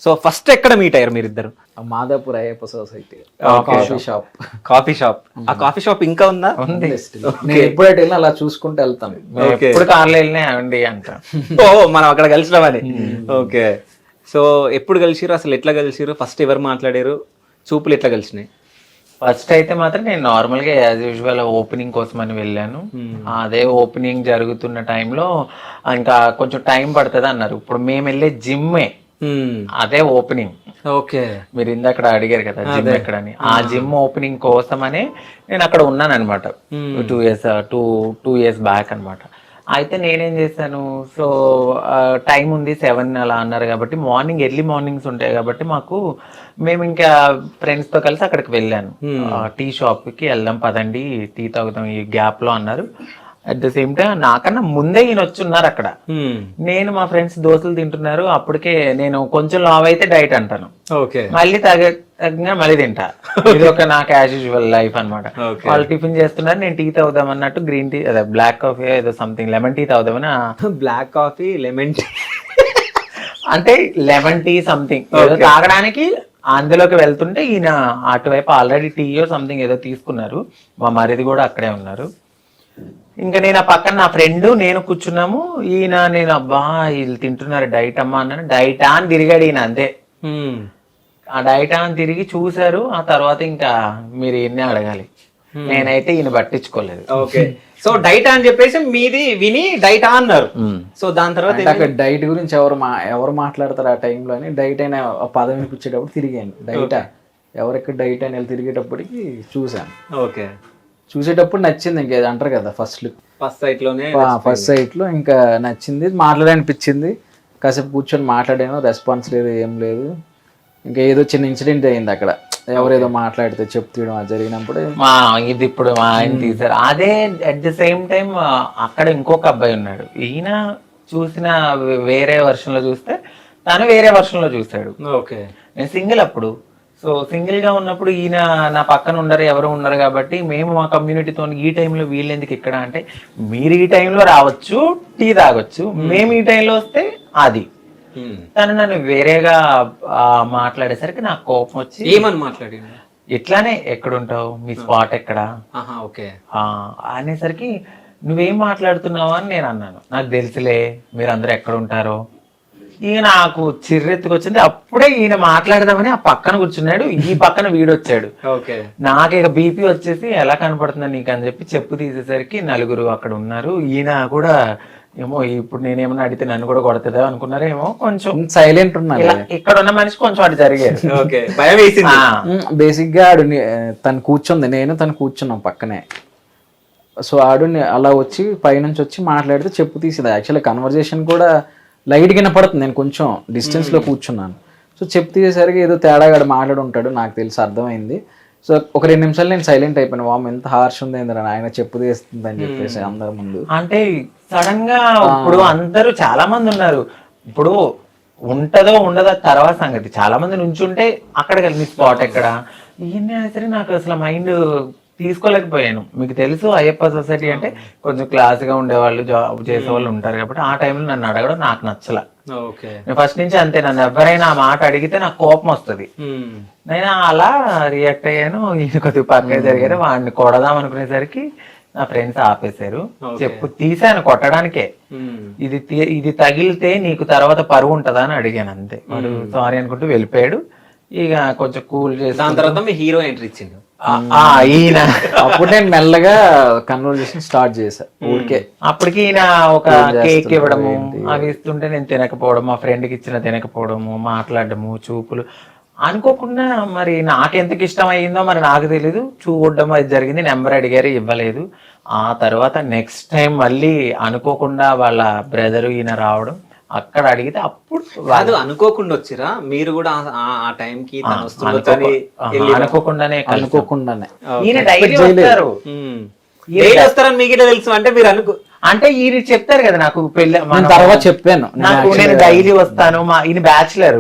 So first ఎక్కడ meet అయ్యారు మీరిద్దరు? Madhapur Ayyappa society coffee shop. ఆ కాఫీ షాప్ ఇంకా ఉందా? ఉంది. నేను ఎప్పుడైతే వెళ్ళినా అలా చూసుకుంటూ వెళ్తాను. ఎప్పుడు కార్లో వెళ్ళినా అండి అంట. ఓ మనం అక్కడ కలిసినామని. ఓకే. సో ఎప్పుడు కలిసిరు, అసలు ఎట్లా కలిసిరు, ఫస్ట్ ఎవరు మాట్లాడారు, చూపులు ఎట్లా కలిసినాయి? ఫస్ట్ అయితే మాత్రం నేను నార్మల్ గా యాజ్ యూజువల్ ఓపెనింగ్ కోసం అని వెళ్ళాను. అదే ఓపెనింగ్ జరుగుతున్న టైంలో ఇంకా కొంచెం టైం పడుతుంది అన్నారు. ఇప్పుడు మేము వెళ్ళే జిమ్మే అదే ఓపెనింగ్. ఓకే. మీరు ఇందాక అడిగారు కదా జిమ్ ఎక్కడని, ఆ జిమ్ ఓపెనింగ్ కోసమనే నేను అక్కడ ఉన్నాను అనమాట. 2 years బ్యాక్ అనమాట. అయితే నేనేం చేశాను, సో టైం ఉంది 7 అలా అన్నారు కాబట్టి మార్నింగ్ ఎర్లీ మార్నింగ్స్ ఉంటాయి కాబట్టి మాకు మేము ఇంకా ఫ్రెండ్స్ తో కలిసి అక్కడికి వెళ్ళాను. టీ షాప్ కి వెళ్దాం పదండి టీ తాగుతాం ఈ గ్యాప్ లో అన్నారు. అట్ ద సేమ్ టైం నాకన్నా ముందే ఈయన వచ్చి ఉన్నారు అక్కడ. నేను మా ఫ్రెండ్స్ దోశలు తింటున్నారు. అప్పటికే నేను కొంచెం లావ్ అయితే డైట్ అంటాను, మళ్ళీ తగ్గ మళ్ళీ తింటా. ఇది ఒక నాకు యాజ్ యూజువల్ లైఫ్ అనమాట. వాళ్ళు టిఫిన్ చేస్తున్నారు, నేను టీ తాగుదాం అన్నట్టు గ్రీన్ టీ అదే బ్లాక్ కాఫీ ఏదో సంథింగ్ లెమన్ టీ తాగుదామని. బ్లాక్ కాఫీ లెమన్ టీ అంటే లెమన్ టీ సంథింగ్ ఏదో తాగడానికి అందులోకి వెళ్తుంటే ఈయన అటువైపు ఆల్రెడీ టీయో సంథింగ్ ఏదో తీసుకున్నారు. మా మరిది కూడా అక్కడే ఉన్నారు. ఇంకా నేను ఆ పక్కన నా ఫ్రెండ్ నేను కూర్చున్నాము. ఈయన నేను అబ్బా వీళ్ళు తింటున్నారు డైట్ అమ్మా అన్నాను. డైటా అని తిరిగాడు ఈయన అంతే. ఆ డైటా అని తిరిగి చూసారు. ఆ తర్వాత ఇంకా మీరు ఈయన్నే అడగాలి. నేనైతే ఈయన పట్టించుకోలేదు. ఓకే. సో డైట్ అని చెప్పేసి మీది విని డైటా అన్నారు. సో దాని తర్వాత అక్కడ డైట్ గురించి ఎవరు మాట్లాడతారు ఆ టైంలో అని డైట్ అయిన పదం వినిపించేటప్పుడు తిరిగాను. డైటా ఎవరెక్కడ డైట్ అని తిరిగేటప్పటికి చూసాను. ఓకే. చూసేటప్పుడు నచ్చింది. ఇంకేది అంటారు కదా ఫస్ట్ సైట్ లో ఇంకా నచ్చింది, మాట్లాడనిపించింది. కాసేపు కూర్చొని మాట్లాడాను, రెస్పాన్స్ లేదు, ఏం లేదు. ఇంకా ఏదో చిన్న ఇన్సిడెంట్ అయింది అక్కడ, ఎవరేదో మాట్లాడితే చెప్తూయడం అది జరిగినప్పుడు ఇది ఇప్పుడు మా ఆయన తీశారు. అదే అట్ ద సేమ్ టైం అక్కడ ఇంకొక అబ్బాయి ఉన్నాడు. ఈయన చూసిన వేరే వర్షన్ లో చూస్తే తను వేరే వర్షన్ లో చూస్తాడు. ఓకే. నేను సింగిల్ అప్పుడు. సో సింగిల్ గా ఉన్నప్పుడు ఈయన నా పక్కన ఉండరు, ఎవరు ఉండరు కాబట్టి మేము మా కమ్యూనిటీతో ఈ టైంలో వీళ్ళు ఎందుకు ఇక్కడ అంటే, మీరు ఈ టైంలో రావచ్చు టీ తాగొచ్చు, మేము ఈ టైంలో వస్తే అది. తను నన్ను వేరేగా మాట్లాడేసరికి నాకు కోపం వచ్చి ఏమని మాట్లాడి ఇట్లానే ఎక్కడుంటావు, మీ స్పాట్ ఎక్కడ అనేసరికి నువ్వేం మాట్లాడుతున్నావు అని నేను అన్నాను. నాకు తెలుసులే మీరందరూ ఎక్కడ ఉంటారో. ఈయన నాకు చిర్రెత్తుకొచ్చింది. అప్పుడే ఈయన మాట్లాడదామని ఆ పక్కన కూర్చున్నాడు, ఈ పక్కన వీడొచ్చాడు. నాకు ఇక బీపీ వచ్చేసి ఎలా కనపడుతుందా నీకు అని చెప్పి చెప్పు తీసేసరికి నలుగురు అక్కడ ఉన్నారు. ఈయన కూడా ఏమో ఇప్పుడు నేనేమన్నా అడిగితే నన్ను కూడా కొడతాదో అనుకున్నారేమో, కొంచెం సైలెంట్ ఉన్నారు. ఇక్కడ ఉన్న మనిషి కొంచెం అటు జరిగారు. బేసిక్ గా ఆడు తను కూర్చుంది, నేను తను కూర్చున్నాం పక్కనే. సో ఆడు అలా వచ్చి పైనుంచి వచ్చి మాట్లాడితే చెప్పు తీసేది. యాక్చువల్లీ కన్వర్జేషన్ కూడా లైట్ గా పడుతుంది, నేను కొంచెం డిస్టెన్స్ లో కూర్చున్నాను. సో చెప్పు తీసేసరికి ఏదో తేడాగా మాట్లాడి ఉంటాడు, నాకు తెలిసి అర్థమైంది. సో ఒక 2 నిమిషాలు నేను సైలెంట్ అయిపోయాను. వామ్ ఎంత హార్ష్ ఉంది ఆయన చెప్పు తీస్తుంది అని చెప్పేసి అందరి ముందు. అంటే సడన్ గా ఇప్పుడు అందరూ చాలా మంది ఉన్నారు. ఇప్పుడు ఉంటదో ఉండదో తర్వాత సంగతి. చాలా మంది నుంచుంటే అక్కడ కలిసి స్పాట్ ఎక్కడ ఈయన సరే నాకు అసలు మైండ్ తీసుకోలేకపోయాను. మీకు తెలుసు అయ్యప్ప సొసైటీ అంటే కొంచెం క్లాస్ గా ఉండేవాళ్ళు, జాబ్ చేసే వాళ్ళు ఉంటారు కాబట్టి ఆ టైంలో నన్ను అడగడం నాకు నచ్చల. నేను ఫస్ట్ నుంచి అంతే, నన్ను ఎవరైనా ఆ మాట అడిగితే నాకు కోపం వస్తుంది. నేను అలా రియాక్ట్ అయ్యాను. ఈయన కొద్దిగా పక్కన జరిగారు, వాడిని కొడదాం అనుకునేసరికి నా ఫ్రెండ్స్ ఆపేశారు. చెప్పు తీసాను కొట్టడానికే. ఇది తగిలితే నీకు తర్వాత పరువు ఉంటదా అని అడిగాను అంతే. వాడు సారీ అనుకుంటూ వెళ్ళిపోయాడు. ఇక కొంచెం కూల్ చేసి దాని తర్వాత మీ హీరో ఎంట్రీ ఇచ్చిండు ఈయన. అప్పుడు నేను మెల్లగా కన్వర్జేషన్ స్టార్ట్ చేశా ఊరికే. అప్పటికి ఈయన ఒక కేక్ ఇవ్వడము అవి ఇస్తుంటే నేను తినకపోవడం, మా ఫ్రెండ్కి ఇచ్చిన తినకపోవడము, మాట్లాడడము, చూపులు అనుకోకుండా మరి నాకెంతకు ఇష్టం అయ్యిందో మరి నాకు తెలీదు. చూడడం అది జరిగింది, నెంబర్ అడిగారు ఇవ్వలేదు. ఆ తర్వాత నెక్స్ట్ టైం మళ్ళీ అనుకోకుండా వాళ్ళ బ్రదరు ఈయన రావడం, అక్కడ అడిగితే అప్పుడు కాదు అనుకోకుండా వచ్చిరా మీరు కూడా ఆ టైం కి అనుకోకుండానే ఈయన డైలీ వస్తారు. వస్తారని మీకు తెలుసు అంటే మీరు అంటే ఈయన చెప్తారు కదా నాకు పెళ్లి నేను తర్వాత చెప్పాను నేను డైలీ వస్తాను ఈయన బ్యాచులర్,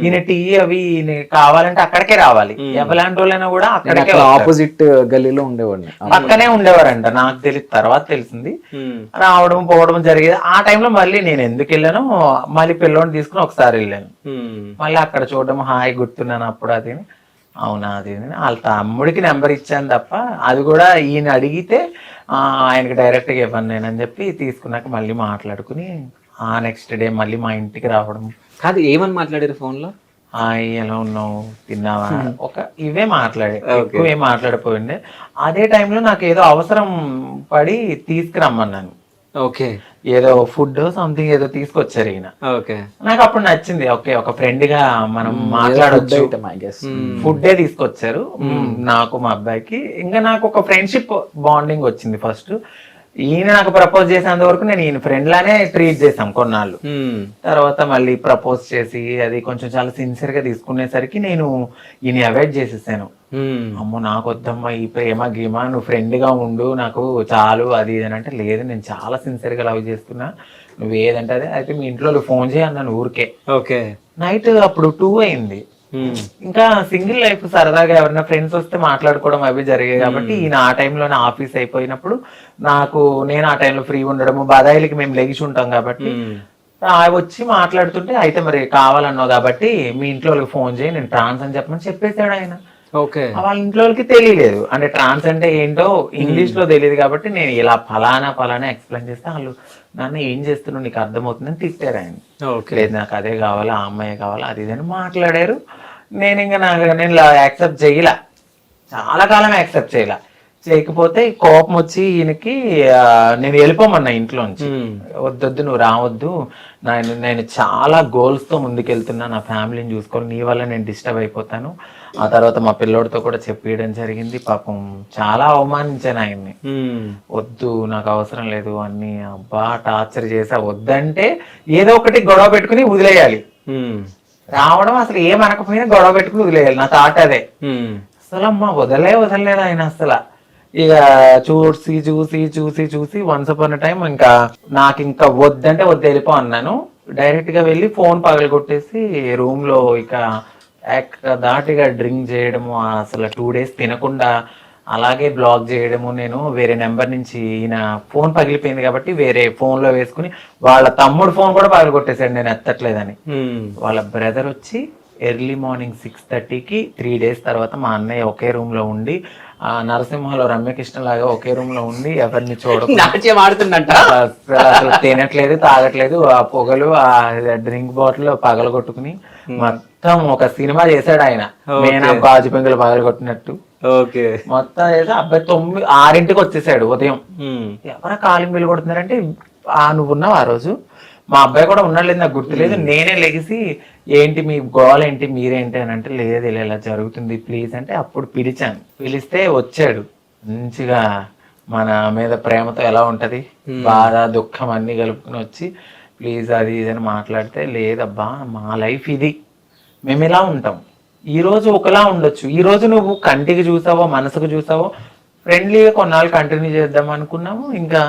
ఈయన టీ అవి ఈయన కావాలంటే అక్కడికే రావాలి, ఎవలాంటి వాళ్ళైనా కూడా అక్కడికే ఆపోజిట్ గల్లీలో ఉండేవాడిని. పక్కనే ఉండేవారంట. నాకు తెలియదు, తర్వాత తెలిసింది. రావడం పోవడం జరిగేది. ఆ టైంలో మళ్ళీ నేను ఎందుకు వెళ్ళాను, మళ్ళీ పిల్లోని తీసుకుని ఒకసారి వెళ్ళాను. మళ్ళీ అక్కడ చూడడం హాయ్ గుర్తున్నాను అప్పుడు. అది అవునా, అది వాళ్ళ తమ్ముడికి నెంబర్ ఇచ్చాను తప్ప, అది కూడా ఈయన అడిగితే ఆయనకి డైరెక్ట్గా ఇవ్వను నేను అని చెప్పి తీసుకున్నాక మళ్ళీ మాట్లాడుకుని ఆ నెక్స్ట్ డే మళ్ళీ మా ఇంటికి రావడం. కాదు, ఏమని మాట్లాడారు ఫోన్ లో? హాయ్ ఎలా ఉన్నావు, తిన్నావా, ఇవే మాట్లాడే, ఎక్కువ ఏం మాట్లాడిపోయిండే. అదే టైంలో నాకు ఏదో అవసరం పడి తీసుకురమ్మన్నాను. ఓకే, ఏదో ఫుడ్ సంథింగ్ ఏదో తీసుకొచ్చారు ఈయన. ఓకే, నాకు అప్పుడు నచ్చింది. ఓకే, ఒక ఫ్రెండ్ గా మనం మాట్లాడొచ్చు. ఫుడ్డే తీసుకొచ్చారు నాకు, మా అబ్బాయికి. ఇంకా నాకు ఒక ఫ్రెండ్షిప్ బాండింగ్ వచ్చింది. ఫస్ట్ ఈయన నాకు ప్రపోజ్ చేసేంత వరకు నేను ఈయన ఫ్రెండ్ లానే ట్రీట్ చేసాం కొన్నాళ్ళు. తర్వాత మళ్ళీ ప్రపోజ్ చేసి అది కొంచెం చాలా సిన్సియర్ గా తీసుకునేసరికి నేను ఈయన అవాయిడ్ చేసేసాను. అమ్మో నాకు వద్దమ్మా ఈ ప్రేమ గీమా, నువ్వు ఫ్రెండ్ గా ఉండు, నాకు చాలు అది ఇది అని అంటే, లేదు నేను చాలా సిన్సియర్ గా లవ్ చేస్తున్నా, నువ్వు ఏదంటే అదే. అయితే మీ ఇంట్లో ఫోన్ చేయన్నాను ఊరికే. ఓకే, నైట్ అప్పుడు 2 అయింది. ఇంకా సింగిల్ లైఫ్ సరదాగా ఎవరైనా ఫ్రెండ్స్ వస్తే మాట్లాడుకోవడం అవి జరిగాయి కాబట్టి ఈయన ఆ టైంలోనే ఆఫీస్ అయిపోయినప్పుడు నేను ఆ టైంలో ఫ్రీ ఉండడము, బదాయిలకి మేము లెగిసి ఉంటాం కాబట్టి వచ్చి మాట్లాడుతుంటే, అయితే మరి కావాలన్నావు కాబట్టి మీ ఇంట్లో వాళ్ళకి ఫోన్ చేయి, నేను ట్రాన్స్ అని చెప్పమని చెప్పేశాడు ఆయన. ఓకే, వాళ్ళ ఇంట్లో వాళ్ళకి తెలియలేదు, అంటే ట్రాన్స్ అంటే ఏంటో ఇంగ్లీష్ లో తెలియదు కాబట్టి నేను ఇలా ఫలానా ఎక్స్ప్లెయిన్ చేస్తే వాళ్ళు నాన్న ఏం చేస్తున్నావు నీకు అర్థమవుతుందని తిట్టారు ఆయన. లేదు నాకు అదే కావాలి, ఆ అమ్మాయి కావాలి, అది ఇది అని మాట్లాడారు. నేను యాక్సెప్ట్ చేయలా, చాలా కాలం యాక్సెప్ట్ చేయకపోతే కోపం వచ్చి ఈయనకి నేను వెళ్ళిపోమన్నా ఇంట్లో నుంచి. వద్దొద్దు నువ్వు రావద్దు, నేను చాలా గోల్స్ తో ముందుకెళ్తున్నా, నా ఫ్యామిలీని చూసుకోవాలి, నీ వల్ల నేను డిస్టర్బ్ అయిపోతాను. ఆ తర్వాత మా పిల్లోడితో కూడా చెప్పేయడం జరిగింది. పాపం చాలా అవమానించాను ఆయన్ని. వద్దు నాకు అవసరం లేదు అన్ని, అబ్బా టార్చర్ చేసా. వద్దంటే ఏదో ఒకటి గొడవ పెట్టుకుని వదిలేయాలి, రావడం అసలు ఏమనకపోయినా గొడవ పెట్టుకుని వదిలేయాలి. నా థాట్ అదే. అసలు అమ్మా వదలలేదు ఆయన అసలు. ఇక చూసి వన్స్ అపాన్ టైం ఇంకా నాకు ఇంకా వద్దంటే వద్దు వెళ్ళిపో అన్నాను. డైరెక్ట్ గా వెళ్ళి ఫోన్ పగలగొట్టేసి రూమ్ లో ఇక దాటిగా డ్రింక్ చేయడము, అసలు 2 days తినకుండా అలాగే బ్లాక్ చేయడము. నేను వేరే నెంబర్ నుంచి ఈయన ఫోన్ పగిలిపోయింది కాబట్టి వేరే ఫోన్ లో వేసుకుని వాళ్ళ తమ్ముడు ఫోన్ కూడా పగలగొట్టేశాడు నేను ఎత్తట్లేదని. వాళ్ళ బ్రదర్ వచ్చి ఎర్లీ మార్నింగ్ 6:30కి 3 days తర్వాత మా అన్నయ్య ఒకే రూమ్ లో ఉండి, నరసింహలో రమ్యకృష్ణ లాగా ఒకే రూమ్ లో ఉండి ఎవరిని చూడకుండా అసలు తినట్లేదు తాగట్లేదు, ఆ పొగలు ఆ డ్రింక్ బాటిల్ పగలగొట్టుకుని మొత్తం ఒక సినిమా చేశాడు ఆయన. నేను గాజు పెంకులు పగలగొట్టినట్టు మొత్తం చేసి అబ్బాయి 6ంటికి వచ్చేసాడు ఉదయం. ఎవరా కాలింగ్ బిల్లు కొడుతున్నారంటే నువ్వు ఉన్నావు ఆ రోజు, మా అబ్బాయి కూడా ఉన్నాడు నాకు గుర్తులేదు. నేనే లెగిసి ఏంటి మీ గోల్ ఏంటి మీరేంటి అని అంటే, లేదు ఇలా జరుగుతుంది ప్లీజ్ అంటే అప్పుడు పిలిచాను. పిలిస్తే వచ్చాడు. మంచిగా మన మీద ప్రేమతో ఎలా ఉంటది, బాధ దుఃఖం అన్ని కలుపుకుని వచ్చి ప్లీజ్ అది ఇది అని మాట్లాడితే, లేదబ్బా మా లైఫ్ ఇది, మేము ఇలా ఉంటాం. ఈ రోజు ఒకలా ఉండొచ్చు, ఈ రోజు నువ్వు కంటికి చూసావో మనసుకు చూసావో ఫ్రెండ్లీగా కొన్నాళ్ళు కంటిన్యూ చేద్దాం అనుకున్నాము. ఇంకా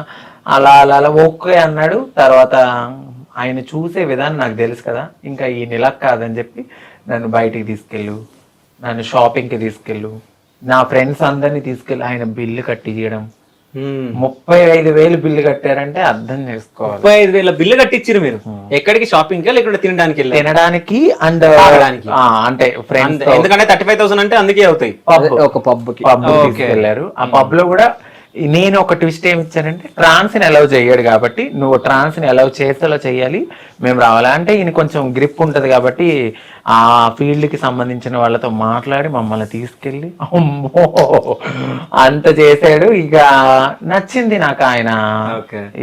అలా ఓకే అన్నాడు. తర్వాత ఆయన చూసే విధానం నాకు తెలుసు కదా, ఇంకా ఈ నెల కాదని చెప్పి నన్ను బయటికి తీసుకెళ్ళు, నన్ను షాపింగ్కి తీసుకెళ్ళు, నా ఫ్రెండ్స్ అందరినీ తీసుకెళ్ళి ఆయన బిల్లు కట్టించడం. 35,000 బిల్లు కట్టారంటే అర్థం చేసుకోవాలి. 35,000 బిల్లు కట్టించారు మీరు? ఎక్కడికి? షాపింగ్ కి లేకుంటే తినడానికి అండ్ అంటే ఫ్రెండ్స్, ఎందుకంటే 35,000 అంటే అందుకే అవుతాయి. ఒక పబ్ తీసుకెళ్లారు. ఆ పబ్ లో కూడా నేను ఒక ట్విస్ట్ ఏమి ఇచ్చానంటే, ట్రాన్స్ ని అలౌ చేయడు కాబట్టి నువ్వు ట్రాన్స్ ని అలౌ చేసేలా చెయ్యాలి, మేము రావాలి అంటే ఈయన కొంచెం గ్రిప్ ఉంటది కాబట్టి ఆ ఫీల్డ్ కి సంబంధించిన వాళ్ళతో మాట్లాడి మమ్మల్ని తీసుకెళ్ళి అమ్మో అంత చేశాడు. ఇక నచ్చింది నాకు ఆయన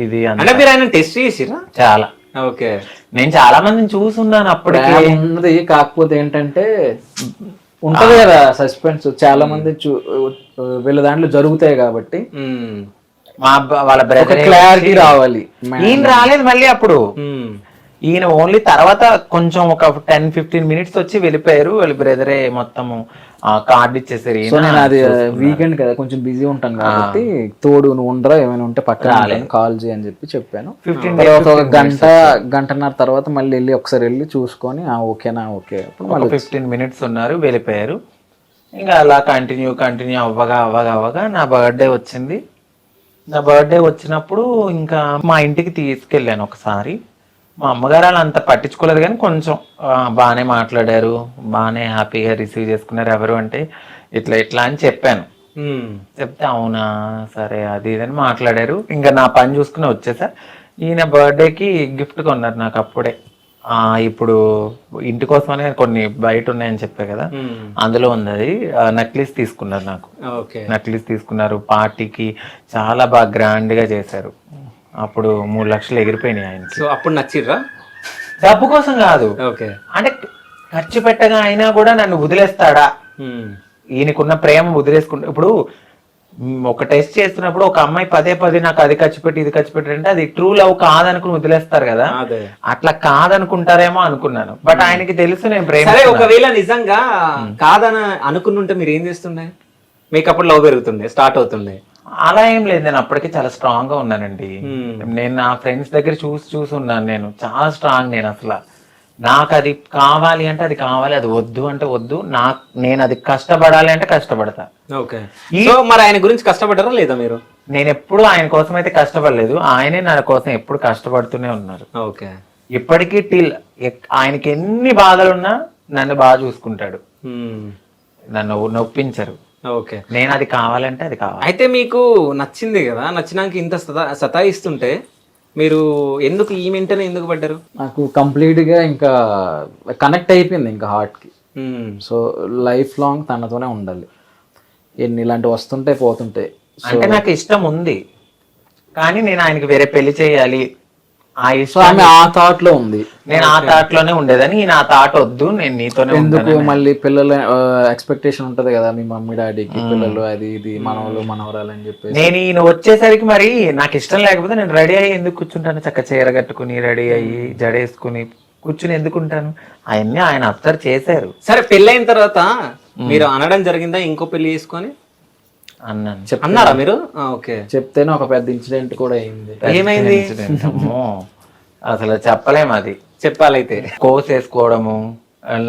ఇది. అంటే మీరు ఆయన టెస్ట్ చేసిరా? చాలా. ఓకే, నేను చాలా మందిని చూసున్నాను అప్పటికి ఉన్నది. కాకపోతే ఏంటంటే ఉంటది కదా సస్పెన్స్, చాలా మంది వీళ్ళ దాంట్లో జరుగుతాయి కాబట్టి వాళ్ళ బ్రదర్ క్లారిటీ రావాలి. ఈయన రాలేదు మళ్ళీ అప్పుడు. ఈయన ఓన్లీ తర్వాత కొంచెం ఒక 10-15 మినిట్స్ వచ్చి వెళ్ళిపోయారు. వాళ్ళ బ్రదరే మొత్తము కార్డు ఇచ్చేసారు. సో నేను అది వీకెండ్ కదా కొంచెం బిజీ ఉంటాను కాబట్టి తోడు నువ్వు ఉండరా ఏమైనా ఉంటే పక్కన కాల్ చేయి అని చెప్పాను. తర్వాత ఒక గంటన్నర తర్వాత మళ్ళీ ఒకసారి వెళ్ళి చూసుకొని ఓకేనా ఓకే అప్పుడు మళ్ళీ 15 మినిట్స్ ఉన్నారు, వెళ్ళిపోయారు. ఇంకా అలా కంటిన్యూ అవ్వగా నా బర్త్డే వచ్చింది. నా బర్త్డే వచ్చినప్పుడు ఇంకా మా ఇంటికి తీసుకెళ్ళాను ఒకసారి. మా అమ్మగారు అలా అంత పట్టించుకోలేదు కానీ కొంచెం బాగానే మాట్లాడారు, బాగానే హ్యాపీగా రిసీవ్ చేసుకున్నారు. ఎవరు అంటే ఇట్లా అని చెప్పాను. చెప్తే అవునా సరే అది ఇదని మాట్లాడారు. ఇంకా నా పని చూసుకుని వచ్చేసా. ఈయన బర్త్డేకి గిఫ్ట్ కొన్నారు నాకు అప్పుడే. ఇప్పుడు ఇంటి కోసమనే కొన్ని బయట ఉన్నాయని చెప్పా కదా, అందులో ఉంది అది. నక్లీస్ తీసుకున్నారు నాకు. నక్లీస్ తీసుకున్నారు. పార్టీకి చాలా బాగా గ్రాండ్ గా చేశారు. అప్పుడు 3 లక్షలు ఎగిరిపోయినాయి ఆయనకి. సో అప్పుడు నచ్చిర్రా? డబ్బు కోసం కాదు, అంటే ఖర్చు పెట్టగా అయినా కూడా నన్ను వదిలేస్తాడా, ఈయనకున్న ప్రేమ వదిలేసుకుంటా. ఇప్పుడు ఒక టెస్ట్ చేస్తున్నప్పుడు ఒక అమ్మాయి పదే నాకు అది ఖర్చు పెట్టి ఇది ఖర్చు పెట్టి అంటే అది ట్రూ లవ్ కాదనుకుని వదిలేస్తారు కదా, అట్లా కాదనుకుంటారేమో అనుకున్నాను. బట్ ఆయనకి తెలుసు నేను ప్రేమ. ఒకవేళ నిజంగా కాదని అనుకున్నుంటే మీరు ఏం చేస్తుండే? మీకు అప్పుడు లవ్ పెరుగుతుండే, స్టార్ట్ అవుతుండే? అలా ఏం లేదు, నేను అప్పటికే చాలా స్ట్రాంగ్ గా ఉన్నానండి. నేను నా ఫ్రెండ్స్ దగ్గర చూసి ఉన్నాను. నేను చాలా స్ట్రాంగ్. నేను అసలు నాకు అది కావాలి అంటే అది కావాలి, అది వద్దు అంటే వద్దు. నేను అది కష్టపడాలి అంటే కష్టపడతా. మరి ఆయన గురించి కష్టపడ్డారా లేదా మీరు? నేను ఎప్పుడు ఆయన కోసం అయితే కష్టపడలేదు, ఆయనే నా కోసం ఎప్పుడు కష్టపడుతూనే ఉన్నారు. ఇప్పటికీ ఆయనకి ఎన్ని బాధలున్నా నన్ను బాగా చూసుకుంటాడు, నన్ను నొప్పించరు. నేను అది కావాలంటే అది కావాలి. అయితే మీకు నచ్చింది కదా, నచ్చినాక ఇంత సతాయిస్తుంటే మీరు ఎందుకు ఈ వెంటనే ఎందుకు పడ్డారు? నాకు కంప్లీట్ గా ఇంకా కనెక్ట్ అయిపోయింది ఇంకా హార్ట్ కి. సో లైఫ్ లాంగ్ తనతోనే ఉండాలి. ఎన్ని ఇలాంటివి వస్తుంటాయి పోతుంటాయి. అంటే నాకు ఇష్టం ఉంది కానీ నేను ఆయనకి వేరే పెళ్లి చేయాలి ఆ థాట్ లో ఉంది. నేను ఆ థాట్ లోనే ఉండేదని, నా థాట్ వద్దు, నేను నీతోనే ఎందుకు మళ్ళీ పిల్లల ఎక్స్పెక్టేషన్ ఉంటది కదా మీ మమ్మీ డాడీకి, పిల్లలు అది ఇది మనవలు మనవరాలు అని చెప్పి. నేను ఈయన వచ్చేసరికి మరి నాకు ఇష్టం లేకపోతే నేను రెడీ అయ్యి ఎందుకు కూర్చుంటాను? చక్క చీర కట్టుకుని రెడీ అయ్యి జడేసుకుని కూర్చుని ఎందుకుంటాను? అవన్నీ ఆయన అబ్జర్వ్ చేశారు. సరే పెళ్ళైన తర్వాత మీరు అనడం జరిగిందా ఇంకో పెళ్లి చేసుకొని? అన్నారా మీరు? చెప్తేనే ఒక పెద్ద ఇన్సిడెంట్ కూడా అయింది. ఏమైంది? అసలు చెప్పలేము. అది చెప్పాలైతే కోసేసుకోవడము,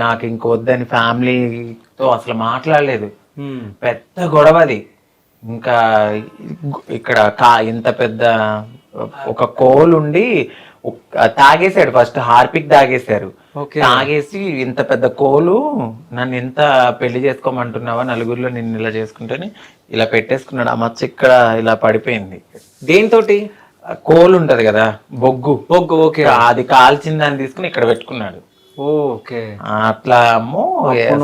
నాకు ఇంకొద్దని ఫ్యామిలీతో అసలు మాట్లాడలేదు. పెద్ద గొడవ అది. ఇంకా ఇక్కడ ఇంత పెద్ద ఒక కోల్ ఉండి తాగేసాడు. First Harpic తాగేశారు. తాగేసి ఇంత పెద్ద కోలు నన్ను ఎంత పెళ్లి చేసుకోమంటున్నావా, నలుగురిలో నిన్ను ఇలా చేసుకుంటేనే ఇలా పెట్టేసుకున్నాడు. ఆ మచ్చ ఇక్కడ ఇలా పడిపోయింది. దేనితోటి? కోలు ఉంటది కదా, బొగ్గు. ఓకే. అది కాల్చిన దాన్ని తీసుకుని ఇక్కడ పెట్టుకున్నాడు. ఓకే. అట్లా అమ్మో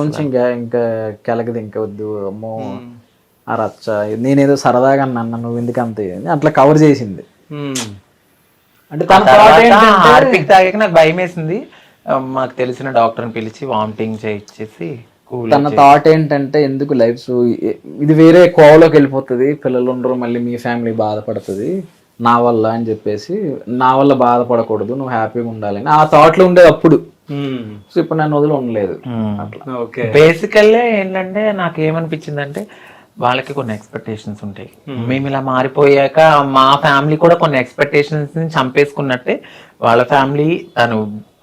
నుంచి ఇంకా కెలకది ఇంకా వద్దు అమ్మో ఆ రచ్చ. నేనేదో సరదాగా అన్నా, నువ్వు ఎందుకు అంత అట్లా కవర్ చేసింది. అంటే హార్పిక్ తాగాక నాకు భయం వేసింది. మాకు తెలిసిన డాక్టర్ని పిలిచి వామిటింగ్ చేయించేసి తన థాట్ ఏంటంటే ఎందుకు లైఫ్ ఇది వేరే కోవలోకి వెళ్ళిపోతుంది, పిల్లలు ఉండరు, మళ్ళీ మీ ఫ్యామిలీ బాధపడుతుంది నా వల్ల అని చెప్పేసి, నా వల్ల బాధపడకూడదు, నువ్వు హ్యాపీగా ఉండాలని ఆ థాట్ లో ఉండేది అప్పుడు. సో ఇప్పుడు నన్ను వదిలి ఉండలేదు. బేసికల్లీ ఏంటంటే నాకు ఏమనిపించింది అంటే వాళ్ళకి కొన్ని ఎక్స్పెక్టేషన్స్ ఉంటాయి. మేము ఇలా మారిపోయాక మా ఫ్యామిలీ కూడా కొన్ని ఎక్స్పెక్టేషన్స్ ని చంపేసుకున్నట్టే వాళ్ళ ఫ్యామిలీ, తను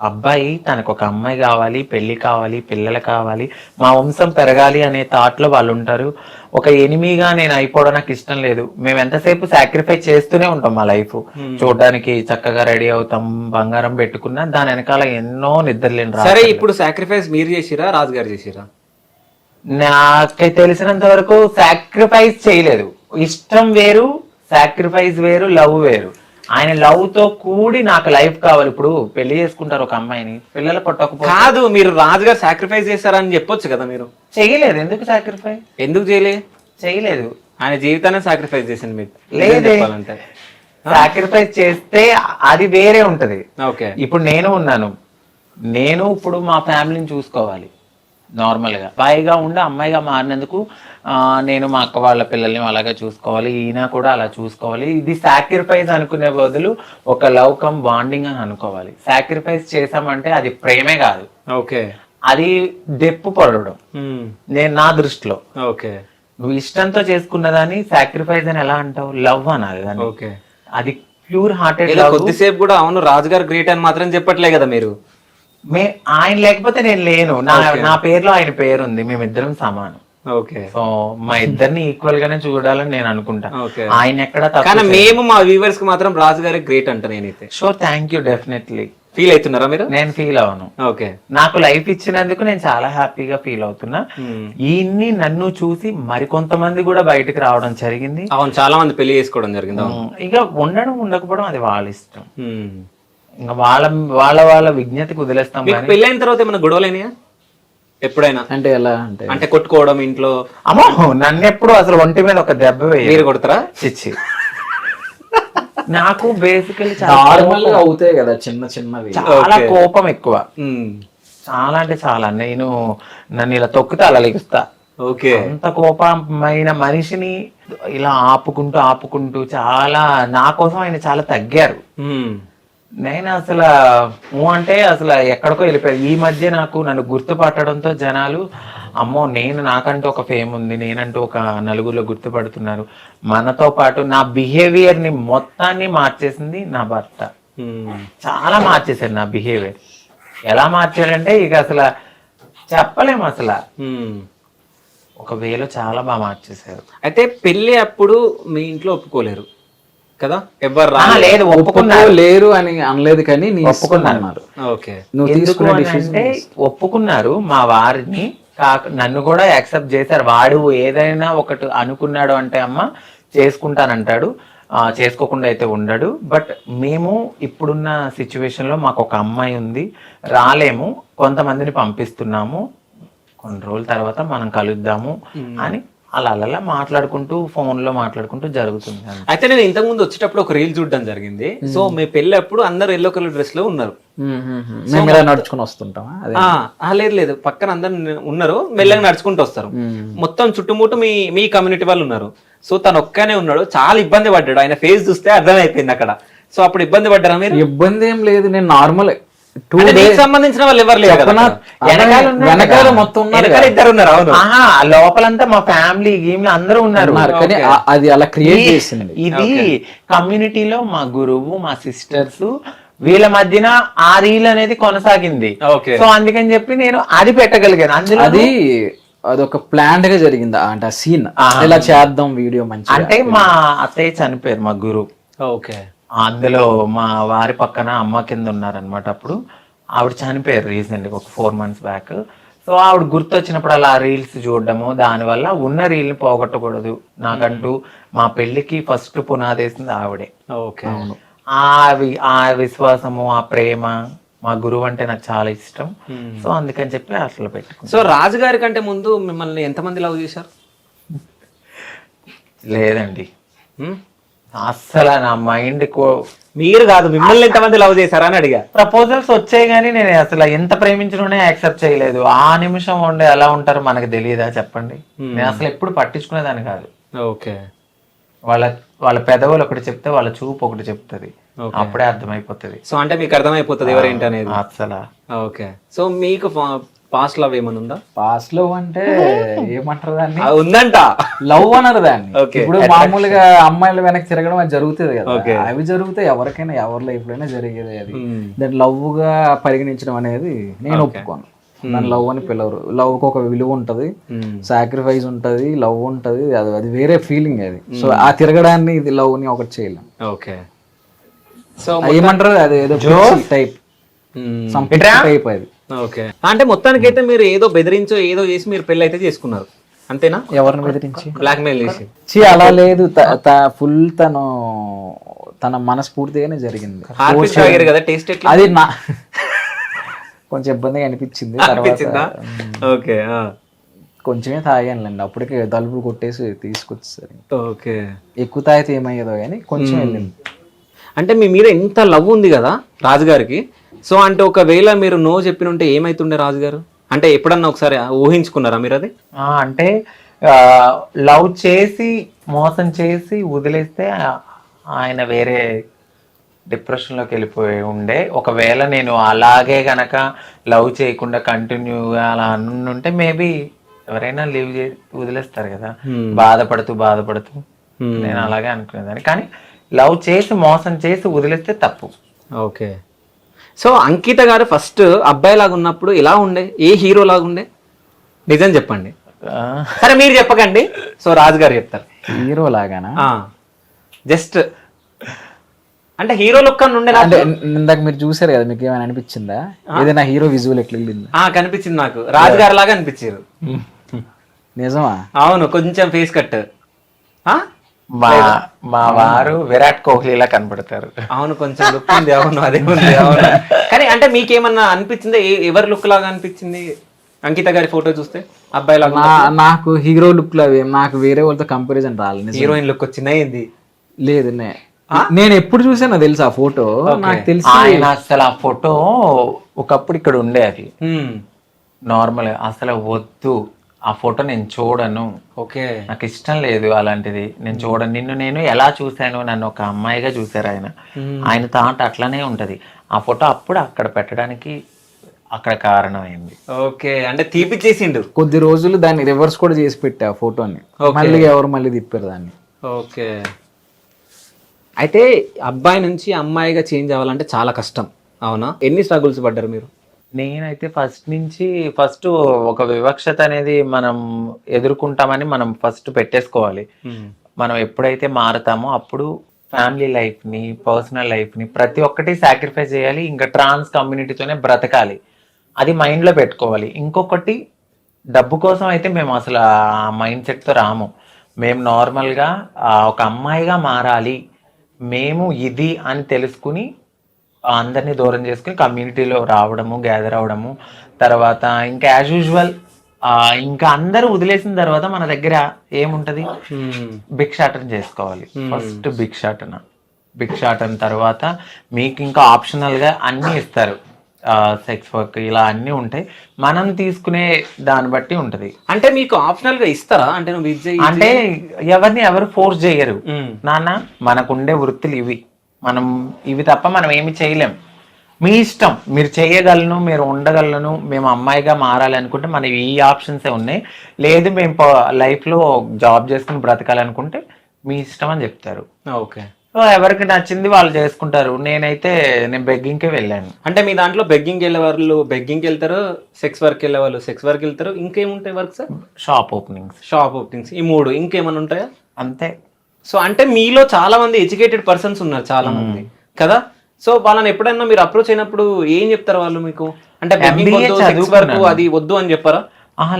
అబ్బాయి తనకు ఒక అమ్మాయి కావాలి, పెళ్లి కావాలి, పిల్లలు కావాలి, మా వంశం పెరగాలి అనే థాట్ లో వాళ్ళు ఉంటారు. ఒక ఎనిమిగా నేను అయిపోవడం నాకు ఇష్టం లేదు. మేము ఎంతసేపు సాక్రిఫైస్ చేస్తూనే ఉంటాం. మా లైఫ్ చూడడానికి చక్కగా రెడీ అవుతాం, బంగారం పెట్టుకున్నా దాని వెనకాల ఎన్నో నిద్రలేని. సరే ఇప్పుడు సాక్రిఫైస్ మీరు చేసిరా, రాజుగారు చేసిరా? నాకు తెలిసినంత వరకు సాక్రిఫైస్ చేయలేదు. ఇష్టం వేరు, సాక్రిఫైస్ వేరు, లవ్ వేరు. ఆయన లవ్ తో కూడి నాకు లైఫ్ కావాలి. ఇప్పుడు పెళ్లి చేసుకుంటారు ఒక అమ్మాయిని, పిల్లలు పట్టకపోతే కాదు. మీరు రాజుగారు సాక్రిఫైస్ చేశారని చెప్పొచ్చు కదా. మీరు చేయలేదు. ఎందుకు సాక్రిఫైస్? ఎందుకు చేయలేదు? ఆయన జీవితాన్ని సాక్రిఫైస్ చేసింది మీకు. లేదే, సాక్రిఫైస్ చేస్తే అది వేరే ఉంటది. ఓకే. ఇప్పుడు నేను ఉన్నాను, నేను ఇప్పుడు మా ఫ్యామిలీని చూసుకోవాలి, నార్మల్గా అబ్బాయిగా ఉండి అమ్మాయిగా మారినందుకు నేను మా అక్క వాళ్ళ పిల్లల్ని అలాగే చూసుకోవాలి, ఈయన కూడా అలా చూసుకోవాలి. ఇది సాక్రిఫైస్ అనుకునే బదులు ఒక లవ్ కమ్ బాండింగ్ అని అనుకోవాలి. సాక్రిఫైస్ చేసామంటే అది ప్రేమే కాదు, ఓకే, అది దెప్పు పడడం. నేను నా దృష్టిలో ఓకే, నువ్వు ఇష్టంతో చేసుకున్నదాన్ని సాక్రిఫైస్ అని ఎలా అంటావు? లవ్ అనాలి దాన్ని. ఓకే. అది ప్యూర్ హార్టెడ్ ఇలా లవ్. కొద్దిసేపు కూడా అవును రాజుగారు గ్రేట్ అని మాత్రం చెప్పట్లే కదా మీరు. ఆయన లేకపోతే నేను లేను, నా పేరులో ఆయన పేరు ఉంది, మేమిద్దరం సమానం. ఓకే, సో మా ఇద్దరిని ఈక్వల్ గానే చూడాలని నేను అనుకుంటా. ఓకే. ఆయన ఎక్కడ కానీ మేము మా వ్యూవర్స్ కి మాత్రం రాజుగారి గ్రేట్ అంట నేనైతే. Sure, thank you, definitely. Feel అవుతున్నారా మీరు? నేను ఫీల్ అవను. ఓకే, నాకు లైఫ్ ఇచ్చినందుకు నేను చాలా హ్యాపీగా ఫీల్ అవుతున్నా. ఈయన్ని నన్ను చూసి మరికొంతమంది కూడా బయటకు రావడం జరిగింది. అవును, చాలా మంది పెళ్లి చేసుకోవడం జరిగింది. ఇక ఉండడం ఉండకపోవడం అది వాళ్ళ ఇష్టం. ఇంకా వాళ్ళ వాళ్ళ వాళ్ళ విజ్ఞతకి వదిలేస్తాం. మీకు పెళ్లి అయిన తర్వాత ఏమైనా గొడవలైనాయా ఎప్పుడైనా? అంటే ఎలా అంటే కొట్టుకోవడం ఇంట్లో? అమ్మో, నన్ను ఎప్పుడు అసలు ఒంటి మీద ఒక దెబ్బ వేయ. మీరు కొడతారా? చిచ్చి, నాకు బేసికలీ నార్మల్ గా అవుతాయి కదా చిన్న చిన్నవి. చాలా కోపం ఎక్కువ, చాలా అంటే చాలా. నన్ను ఇలా తొక్కితే అలా లెగుస్తా. ఓకే, అంత కోపమైన మనిషిని ఇలా ఆపుకుంటూ ఆపుకుంటూ చాలా నా కోసం ఆయన చాలా తగ్గారు. నేను అసలు అంటే అసలు ఎక్కడికో వెళ్ళిపోయాను. ఈ మధ్య నన్ను గుర్తుపట్టడంతో జనాలు అమ్మో నాకంటూ ఒక ఫేమ్ ఉంది, నేనంటూ ఒక నలుగురిలో గుర్తుపడుతున్నారు. మనతో పాటు నా బిహేవియర్ ని మొత్తాన్ని మార్చేసింది నా భర్త. చాలా మార్చేశాడు నా బిహేవియర్. ఎలా మార్చాడంటే ఇక అసలు చెప్పలేము అసలు. ఒక వేలో చాలా బాగా మార్చేశారు. అయితే పెళ్లి అప్పుడు మీ ఇంట్లో ఒప్పుకోలేరు కదా? ఎవరు లేదు, లేరు అని అనలేదు, కానీ ఒప్పుకున్నారు. ఓకే, అంటే ఒప్పుకున్నారు మా వారిని. నన్ను కూడా యాక్సెప్ట్ చేశారు. వాడు ఏదైనా ఒకటి అనుకున్నాడు అంటే అమ్మ చేసుకుంటానంటాడు, చేసుకోకుండా అయితే ఉండడు. బట్ మేము ఇప్పుడున్న సిచ్యువేషన్ లో మాకు ఒక అమ్మాయి ఉంది, రాలేము, కొంతమందిని పంపిస్తున్నాము, కొన్ని రోజుల తర్వాత మనం కలుద్దాము అని అలా మాట్లాడుకుంటూ ఫోన్ లో మాట్లాడుకుంటూ జరుగుతుంది. అయితే నేను ఇంతకు ముందు వచ్చేటప్పుడు ఒక రీల్ చూడడం జరిగింది. సో మీ పెళ్లి అప్పుడు అందరు ఎల్లో కలర్ డ్రెస్ లో ఉన్నారు, నడుచుకుని వస్తుంటామా? లేదు, పక్కన అందరు ఉన్నారు, మెల్లగా నడుచుకుంటూ వస్తారు. మొత్తం చుట్టుముట్టు మీ కమ్యూనిటీ వాళ్ళు ఉన్నారు. సో తను ఒక్కనే ఉన్నాడు, చాలా ఇబ్బంది పడ్డాడు. ఆయన ఫేస్ చూస్తే అర్థమైపోయింది అక్కడ. సో అప్పుడు ఇబ్బంది పడ్డారా మీరు? ఇబ్బంది ఏం లేదు, నేను నార్మల్. సంబంధించిన వాళ్ళు ఎవరు లేరు, వెనకాల మొత్తం ఇద్దరు ఉన్నారు. లోపలంతా మా ఫ్యామిలీ గేమ్ అందరూ ఉన్నారు. కానీ అది అలా క్రియేట్ చేసింది. ఇది కమ్యూనిటీలో మా గురువు, మా సిస్టర్స్, వీళ్ళ మధ్యన ఆ రీల్ అనేది కొనసాగింది. సో అందుకని చెప్పి నేను అది పెట్టగలిగాను. అందులో అది అదొక ప్లాంట్ గా జరిగింది. అంటే ఆ సీన్ ఇలా చేద్దాం వీడియో మంచి. అంటే మా అత్తయ్య చనిపోయారు, మా గురువు. ఓకే, అందులో మా వారి పక్కన అమ్మ కింద ఉన్నారనమాట. అప్పుడు ఆవిడ చనిపోయారు రీసెంట్ ఒక 4 months బ్యాక్. సో ఆవిడ గుర్తొచ్చినప్పుడు అలా రీల్స్ చూడడము, దానివల్ల ఉన్న రీల్ ని పోగొట్టకూడదు. నాకంటూ మా పెళ్లికి ఫస్ట్ పునాదేసింది ఆవిడే. ఓకే, ఆ విశ్వాసము, ఆ ప్రేమ, మా గురువు అంటే నాకు చాలా ఇష్టం. సో అందుకని చెప్పి అట్లా పెట్టుకున్నాను. సో రాజుగారి కంటే ముందు మిమ్మల్ని ఎంతమంది లవ్ చేశారు? లేదండి, అస్సలు నా మైండ్ మీరు కాదు, మిమ్మల్ని ఎంతమంది లవ్ చేశారా అని అడిగా. ప్రపోజల్స్ వచ్చాయి కానీ నేను అసలు ఎంత ప్రేమించడం యాక్సెప్ట్ చేయలేదు. ఆ నిమిషం ఉండే ఎలా ఉంటారో మనకు తెలియదా చెప్పండి? నేను అసలు ఎప్పుడు పట్టించుకునేదాన్ని కాదు. ఓకే, వాళ్ళ పెదవులు ఒకటి చెప్తే వాళ్ళ చూపు ఒకటి చెప్తుంది, అప్పుడే అర్థమైపోతుంది. సో అంటే మీకు అర్థమైపోతుంది ఎవరేంటి అనేది అసలు. ఓకే, సో మీకు పాస్ట్ లవ్ ఏమన్నా ఉందా? పాస్ట్ లవ్ అంటే ఏమంటారు దాన్ని? ఉందంట, లవ్ అన్నారు దాన్ని. ఇప్పుడు మామూలుగా అమ్మాయిల వెనక్కి తిరగడం అది జరుగుతుంది కదా, అవి జరిగితే ఎవరికైనా ఎవరి లైఫ్ లోనే జరిగేది. అది దాన్ని లవ్ గా పరిగణించడం అనేది నేను ఒప్పుకోను. దాని లవ్ అని పిలవరు. లవ్ కి ఒక విలువ ఉంటది, సాక్రిఫైస్ ఉంటది, లవ్ ఉంటది, అది వేరే ఫీలింగ్ అది. సో ఆ తిరగడాన్ని ఇది లవ్ ని ఒకటి చేయలేం. ఓకే, సో ఏమంటారు అది ఏదో టైప్ టైప్ అది. ఓకే, అంటే మొత్తానికి అయితే మీరు ఏదో బెదిరించో ఏదో చేసి మీరు పెళ్లి అయితే చేసుకున్నారు అంతేనా? ఎవరిని బెదిరించి? బ్లాక్ మెయిల్ చేసి? అలా లేదు, ఫుల్ తన మనస్ఫూర్తిగానే జరిగింది. అది నా కొంచెం ఇబ్బందిగా అనిపించింది. ఓకే, కొంచెమే తాగానులేండి, అప్పటికే తలుపులు కొట్టేసి తీసుకొచ్చేసరి. ఓకే, ఎక్కువ తాగితే ఏమయ్యేదో కానీ కొంచెం వెళ్ళింది. అంటే మీ మీద ఎంత లవ్ ఉంది కదా రాజుగారికి. సో అంటే ఒకవేళ మీరు నో చెప్పిన ఉంటే ఏమైతుండే రాజుగారు? అంటే ఎప్పుడన్నా ఒకసారి ఊహించుకున్నారా మీరు అది? అంటే లవ్ చేసి మోసం చేసి వదిలేస్తే ఆయన వేరే డిప్రెషన్లోకి వెళ్ళిపోయి ఉండే. ఒకవేళ నేను అలాగే గనక లవ్ చేయకుండా కంటిన్యూగా అలా అనుంటే మేబీ ఎవరైనా లీవ్ చేసి వదిలేస్తారు కదా, బాధపడుతూ నేను అలాగే అనుకునేదాన్ని. కానీ లవ్ చేసి మోసం చేసి వదిలేస్తే తప్పు. ఓకే. సో అంకిత గారు ఫస్ట్ అబ్బాయి లాగా ఉన్నప్పుడు ఎలా ఉండే, ఏ హీరో లాగా ఉండే నిజం చెప్పండి. సరే మీరు చెప్పకండి, సో రాజు గారు చెప్తారు. హీరో లాగానా? జస్ట్ అంటే హీరో లుక్ అని ఉండే. అంటే ఇందాక మీరు చూసారు కదా, మీకు ఏమైనా అనిపించిందా ఏదైనా హీరో విజువల్ ఎట్లా వెళ్ళింది? కనిపించింది నాకు, రాజు గారు లాగా అనిపించారు. నిజమా? అవును, కొంచెం ఫేస్ కట్. మా వారు విరాట్ కోహ్లీలా కనబడతారు. అవును, కొంచెం లుక్ ఉంది. అవును, అదే ఉంది. అవును, కానీ అంటే మీకేమన్నా అనిపించిందా, ఎవరి లుక్ లాగా అనిపించింది అంకిత గారి ఫోటో చూస్తే? అబ్బాయి లాగా? నాకు హీరో లుక్ లో నాకు వేరే వాళ్ళతో కంపారిజన్ రాలేదు. హీరోయిన్ లుక్ వచ్చిందా ఏంది? లేదు, నేను ఎప్పుడు చూసానో తెలుసు ఆ ఫోటో. నాకు తెలిసి ఆయన అసలు ఆ ఫోటో ఒకప్పుడు ఇక్కడ ఉండే, అది నార్మల్. అసలు వద్దు ఆ ఫోటో, నేను చూడను. ఓకే, నాకు ఇష్టం లేదు అలాంటిది, నేను చూడను. నేను ఎలా చూశాను, నన్ను ఒక అమ్మాయిగా చూశారు ఆయన. ఆయన థాట్ అట్లనే ఉంటది. ఆ ఫోటో అప్పుడు అక్కడ పెట్టడానికి అక్కడ కారణమైంది. ఓకే, అంటే తీపిచ్చేసిండు. కొద్ది రోజులు దాన్ని రివర్స్ కూడా చేసి పెట్టా ఆ ఫోటోని, మళ్ళీ ఎవరు మళ్ళీ తిప్పారు దాన్ని. ఓకే, అయితే అబ్బాయి నుంచి అమ్మాయిగా చేంజ్ అవ్వాలంటే చాలా కష్టం, అవునా? ఎన్ని స్ట్రగుల్స్ పడ్డారు మీరు? నేనైతే ఫస్ట్ ఒక వివక్షత అనేది మనం ఎదుర్కొంటామని మనం ఫస్ట్ పెట్టేసుకోవాలి. మనం ఎప్పుడైతే మారుతామో అప్పుడు ఫ్యామిలీ లైఫ్ని, పర్సనల్ లైఫ్ని ప్రతి ఒక్కటి సాక్రిఫైస్ చేయాలి. ఇంకా ట్రాన్స్ కమ్యూనిటీతోనే బ్రతకాలి, అది మైండ్లో పెట్టుకోవాలి. ఇంకొకటి, డబ్బు కోసం అయితే మేము అసలు ఆ మైండ్ సెట్తో రాము. మేము నార్మల్గా ఒక అమ్మాయిగా మారాలి, మేము ఇది అని తెలుసుకుని అందరినీ దూరం చేసుకుని కమ్యూనిటీలో రావడము, గ్యాదర్ అవ్వడము. తర్వాత ఇంకా యాజ్ యూజువల్ ఇంకా అందరూ వదిలేసిన తర్వాత మన దగ్గర ఏముంటది, భిక్షాటన చేసుకోవాలి. ఫస్ట్ భిక్షాటన తర్వాత మీకు ఇంకా ఆప్షనల్గా అన్నీ ఇస్తారు, సెక్స్ వర్క్ ఇలా అన్నీ ఉంటాయి. మనం తీసుకునే దాన్ని బట్టి ఉంటది. అంటే మీకు ఆప్షనల్ గా ఇస్తారా? అంటే నువ్వు అంటే ఎవరు ఫోర్స్ చేయరు నాన్న, మనకుండే వృత్తులు ఇవి, మనం ఇవి తప్ప మనం ఏమి చేయలేం, మీ ఇష్టం, మీరు చేయగలను, మీరు ఉండగలను, మేము అమ్మాయిగా మారాలి అనుకుంటే మనకి ఈ ఆప్షన్సే ఉన్నాయి. లేదు మేము లైఫ్లో జాబ్ చేసుకుని బ్రతకాలనుకుంటే మీ ఇష్టం అని చెప్తారు. ఓకే, ఎవరికి నచ్చింది వాళ్ళు చేసుకుంటారు. నేను బెగ్గింగ్కే వెళ్ళాను. అంటే మీ దాంట్లో బెగ్గింగ్ వెళ్ళే వాళ్ళు బెగ్గింగ్కి వెళ్తారు, సెక్స్ వర్క్ వెళ్ళే వాళ్ళు సెక్స్ వర్క్ వెళ్తారు, ఇంకేముంటాయి వర్క్స్? షాప్ ఓపెనింగ్స్, ఈ 3 ఇంకేమైనా ఉంటాయా? అంతే. సో అంటే మీలో చాలా మంది ఎడ్యుకేటెడ్ పర్సన్స్ ఉన్నారు, చాలా మంది కదా. సో వాళ్ళని ఎప్పుడైనా మీరు అప్రోచ్ అయినప్పుడు ఏం చెప్తారు వాళ్ళు మీకు? అంటే సెక్స్ వర్క్ అది వద్దు అని చెప్పారా?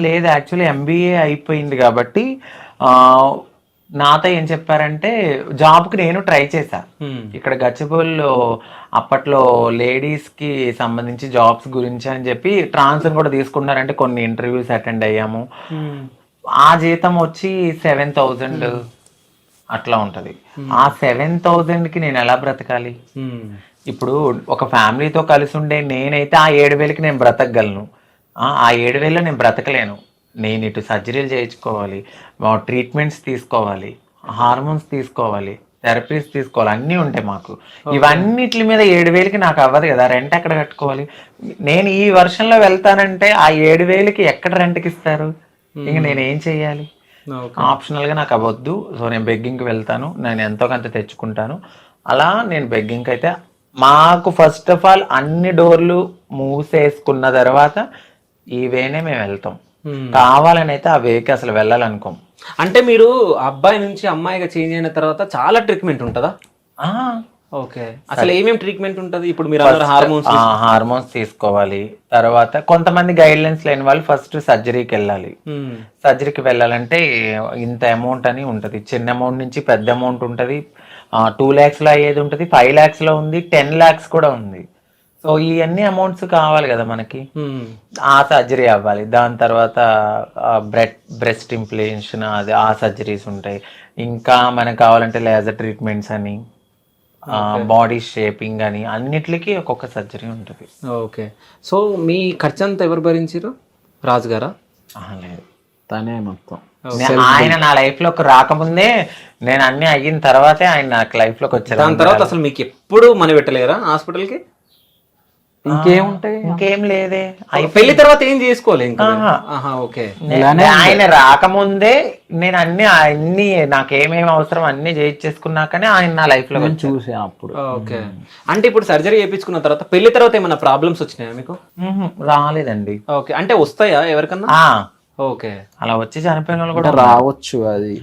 లేదు, యాక్చువల్లీ MBA అయిపోయింది కాబట్టి నాతో ఏం చెప్పారంటే, జాబ్కి నేను ట్రై చేశా. ఇక్కడ గచ్చిబౌలిలో అప్పట్లో లేడీస్కి సంబంధించి జాబ్స్ గురించి అని చెప్పి ట్రాన్స్ కూడా తీసుకున్నారంటే కొన్ని ఇంటర్వ్యూస్ అటెండ్ అయ్యాము. ఆ జీతం వచ్చి 7,000 అట్లా ఉంటది. ఆ 7,000కి నేను ఎలా బ్రతకాలి? ఇప్పుడు ఒక ఫ్యామిలీతో కలిసి ఉండే నేనైతే ఆ 7,000కి నేను బ్రతకగలను, ఆ 7,000లో నేను బ్రతకలేను. నేను ఇటు సర్జరీలు చేయించుకోవాలి, ట్రీట్మెంట్స్ తీసుకోవాలి, హార్మోన్స్ తీసుకోవాలి, థెరపీస్ తీసుకోవాలి, అన్నీ ఉంటాయి మాకు. ఇవన్నిటి మీద 7,000కి నాకు అవ్వదు కదా, రెంట్ ఎక్కడ కట్టుకోవాలి? నేను ఈ వర్షంలో వెళ్తానంటే ఆ 7,000కి ఎక్కడ రెంట్కి ఇస్తారు? ఇంక నేను ఏం చెయ్యాలి? ఆప్షనల్గా నాకు అవ్వద్దు. సో నేను బెగ్గింగ్కి వెళ్తాను, నేను ఎంతో కొంత తెచ్చుకుంటాను. అలా నేను బెగ్గింగ్కి అయితే మాకు ఫస్ట్ ఆఫ్ ఆల్ అన్ని డోర్లు మూసేసుకున్న తర్వాత ఈ వేనే మేము వెళ్తాం. కావాలని అయితే ఆ వేకి అసలు వెళ్ళాలనుకోం. అంటే మీరు అబ్బాయి నుంచి అమ్మాయిగా చేంజ్ అయిన తర్వాత చాలా ట్రీట్మెంట్ ఉంటుందా? ఓకే, అసలు ఏమేమి ట్రీట్మెంట్ ఉంటుంది? ఇప్పుడు మీరు హార్మోన్స్ తీసుకోవాలి. తర్వాత కొంతమంది గైడ్ లైన్స్ లేని వాళ్ళు ఫస్ట్ సర్జరీకి వెళ్ళాలి. సర్జరీకి వెళ్ళాలంటే ఇంత అమౌంట్ అని ఉంటుంది. చిన్న అమౌంట్ నుంచి పెద్ద అమౌంట్ ఉంటుంది. 2 lakhsలో అయ్యేది ఉంటుంది, 5 lakhsలో ఉంది, 10 lakhs కూడా ఉంది. సో ఇవన్నీ అమౌంట్స్ కావాలి కదా మనకి, ఆ సర్జరీ అవ్వాలి. దాని తర్వాత బ్రెస్ట్ ఇంప్లాంటేషన్, అది ఆ సర్జరీస్ ఉంటాయి. ఇంకా మనకు కావాలంటే లేజర్ ట్రీట్మెంట్స్ అని, బాడీ షేపింగ్ అని, అన్నిటికీ ఒక్కొక్క సర్జరీ ఉంటుంది. ఓకే, సో మీ ఖర్చు అంతా ఎవరు భరించారు? రాజు గారా? లేదు, తనే మొత్తం. ఆయన నా లైఫ్ లోకి రాకముందే నేను అన్ని అయిన తర్వాతే ఆయన నాకు లైఫ్ లోకి వచ్చారు. దాని తర్వాత అసలు మీకు ఎప్పుడు మనీ పెట్టలేరా హాస్పిటల్కి? ఇంకేముంటాయి, ఇంకేం లేదే. పెళ్లి తర్వాత ఏం చేసుకోవాలి ఇంకా? ఓకే. ఆయన రాకముందే నేను అన్ని నాకేమేమి అవసరం అన్ని చేయించేసుకున్నాకనే ఆయన నా లైఫ్ లో చూసా అప్పుడు. ఓకే. అంటే ఇప్పుడు సర్జరీ చేయించుకున్న తర్వాత పెళ్లి తర్వాత ఏమైనా ప్రాబ్లమ్స్ వచ్చినాయా మీకు? రాలేదండి. ఓకే. అంటే వస్తాయా ఎవరికన్నా? ఓకే. అలా వచ్చి చనిపోయిన వాళ్ళు కూడా రావచ్చు. అది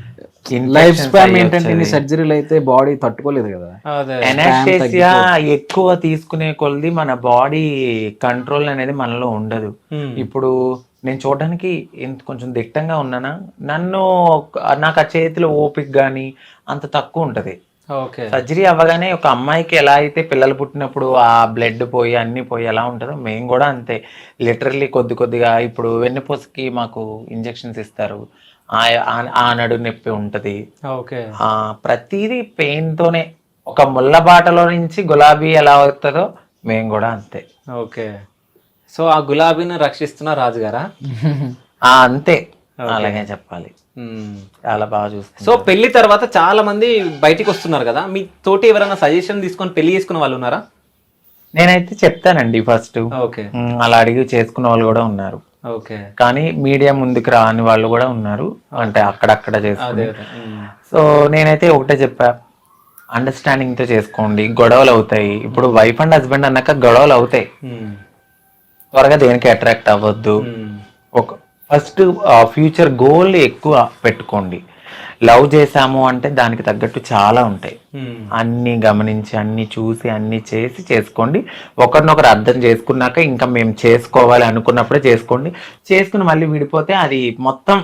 లైఫ్ స్పాన్ ఏంటంటే ఇన్ని సర్జరీలు అయితే బాడీ తట్టుకోలేదు కదా. ఎనాస్థేసియా ఎక్కువ తీసుకునే కొలది మన బాడీ కంట్రోల్ అనేది మనలో ఉండదు. ఇప్పుడు నేను చూడడానికి కొంచెం దిట్టంగా ఉన్నానా, నాకు ఆ చేతిలో ఓపిక గానీ అంత తక్కువ ఉంటది. సర్జరీ అవ్వగానే ఒక అమ్మాయికి ఎలా అయితే పిల్లలు పుట్టినప్పుడు ఆ బ్లడ్ పోయి అన్ని పోయి ఎలా ఉంటుందో మేము కూడా అంతే. లిటరల్లీ కొద్దిగా ఇప్పుడు వెన్నుపూసకి మాకు ఇంజెక్షన్స్ ఇస్తారు, ఆ నడు నొప్పి ఉంటది, ప్రతిదీ పెయిన్ తోనే. ఒక ముళ్ళ బాటలో నుంచి గులాబీ ఎలా అవుతుందో మేము కూడా అంతే. ఓకే. సో ఆ గులాబీని రక్షిస్తున్న రాజుగారా? అంతే, అలాగే చెప్పాలి. చాలా బాగా చూస్తారు. సో పెళ్లి తర్వాత చాలా మంది బయటికి వస్తున్నారు కదా, మీ తోటి ఎవరైనా సజెషన్ తీసుకొని పెళ్లి చేసుకున్న వాళ్ళు ఉన్నారా? నేనైతే చెప్తానండి ఫస్ట్. ఓకే. అలా అడిగి చేసుకున్న వాళ్ళు కూడా ఉన్నారు. ఓకే. కానీ మీడియా ముందుకు రాని వాళ్ళు కూడా ఉన్నారు, అంటే అక్కడక్కడ చేసుకుని. సో నేనైతే ఒకటే చెప్పా, అండర్స్టాండింగ్ తో చేసుకోండి. గొడవలు అవుతాయి, ఇప్పుడు వైఫ్ అండ్ హస్బెండ్ అన్నాక గొడవలు అవుతాయి. త్వరగా దేనికి అట్రాక్ట్ అవ్వద్దు. ఫస్ట్ ఫ్యూచర్ గోల్ ఎక్కువ పెట్టుకోండి. లవ్ చేసాము అంటే దానికి తగ్గట్టు చాలా ఉంటాయి. అన్ని గమనించి అన్ని చూసి అన్ని చేసి చేసుకోండి. ఒకరినొకరు అర్థం చేసుకున్నాక ఇంకా మేము చేసుకోవాలి అనుకున్నప్పుడే చేసుకోండి. చేసుకుని మళ్ళీ విడిపోతే అది మొత్తం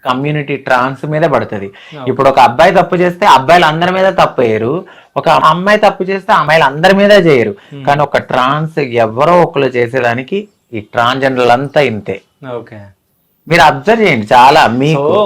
కమ్యూనిటీ ట్రాన్స్ మీద పడుతుంది. ఇప్పుడు ఒక అబ్బాయి తప్పు చేస్తే అబ్బాయిలు అందరి మీద తప్పు వేయరు, ఒక అమ్మాయి తప్పు చేస్తే అమ్మాయిలు అందరి మీద చేయరు. కానీ ఒక ట్రాన్స్ ఎవరో ఒకరు చేసేదానికి ఈ ట్రాన్స్జెండర్లు అంతా ఇంతే. ఓకే. మీరు అబ్జర్వ్ చేయండి చాలా మీకు.